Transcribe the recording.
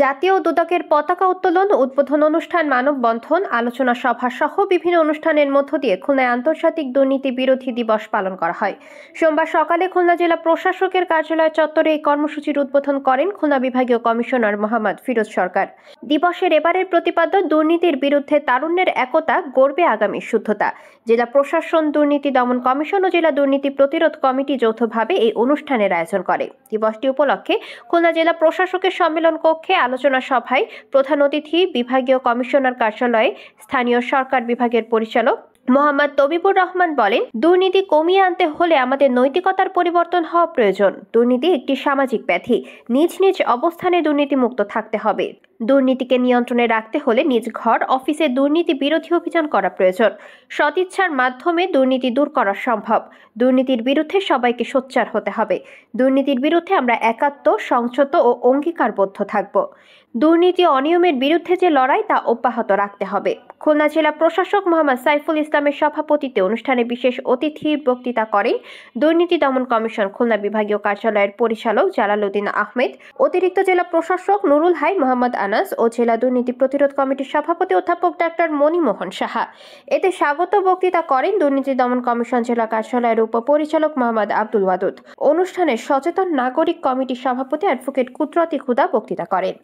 জাতীয় দুদকের পতাকা উত্তোলন, উদ্বোধন অনুষ্ঠান, মানববন্ধন, আলোচনা সভা সহ বিভিন্ন অনুষ্ঠানের মধ্য দিয়ে খুলনায় আন্তর্জাতিক দুর্নীতি বিরোধী দিবস পালন করা হয়। সোমবার সকালে খুলনা জেলা প্রশাসকের কার্যালয় চত্বরে এই কর্মসূচির উদ্বোধন করেন খুলনা বিভাগীয় কমিশনার মোহাম্মদ ফিরোজ সরকার। দিবসের এবারের প্রতিপাদ্য দুর্নীতির বিরুদ্ধে তারুণ্যের একতা, গড়বে আগামী শুদ্ধতা। জেলা প্রশাসন, দুর্নীতি দমন কমিশন ও জেলা দুর্নীতি প্রতিরোধ কমিটি যৌথভাবে এই অনুষ্ঠানের আয়োজন করে। দিবসটি উপলক্ষে খুলনা জেলা প্রশাসকের সম্মেলন কক্ষে আলোচনা সভায় প্রধান অতিথি বিভাগীয় কমিশনার কার্যালয়ে স্থানীয় সরকার বিভাগের পরিচালক মোহাম্মদ তবিবুর রহমান বলেন, দুর্নীতি কমিয়ে আনতে হলে আমাদের নৈতিকতার পরিবর্তন হওয়া প্রয়োজন। দুর্নীতি একটি সামাজিক ব্যাধি। নিজ নিজ অবস্থানে দুর্নীতিমুক্ত থাকতে হবে। দুর্নীতিকে নিয়ন্ত্রণে রাখতে হলে নিজ ঘর, অফিসে দুর্নীতি বিরোধী অভিযান করা প্রয়োজন। সদিচ্ছার মাধ্যমে দুর্নীতি দূর করা সম্ভব। দুর্নীতির বিরুদ্ধে সবাইকে সোচ্চার হতে হবে। দুর্নীতির বিরুদ্ধে আমরা একাত্ম, সংযত ও অঙ্গীকারবদ্ধ থাকব। দুর্নীতি অনিয়মের বিরুদ্ধে যে লড়াই, তা অব্যাহত রাখতে হবে। খুলনা জেলা প্রশাসক মোহাম্মদ সাইফুল ইসলামের সভাপতিত্বে অনুষ্ঠানে বিশেষ অতিথি বক্তৃতা করেন দুর্নীতি দমন কমিশন খুলনা বিভাগীয় কার্যালয়ের পরিচালক জালালউদ্দিন আহমেদ, অতিরিক্ত জেলা প্রশাসক নুরুল হাই মোহাম্মদ আনাস ও জেলা দুর্নীতি প্রতিরোধ কমিটির সভাপতি অধ্যাপক ডাক্তার মণিমোহন সাহা। এতে স্বাগত বক্তৃতা করেন দুর্নীতি দমন কমিশন জেলা কার্যালয়ের উপপরিচালক মোহাম্মদ আব্দুল ওয়াদুদ। অনুষ্ঠানে সচেতন নাগরিক কমিটির সভাপতি অ্যাডভোকেট কুদরতি খুদা বক্তৃতা করেন।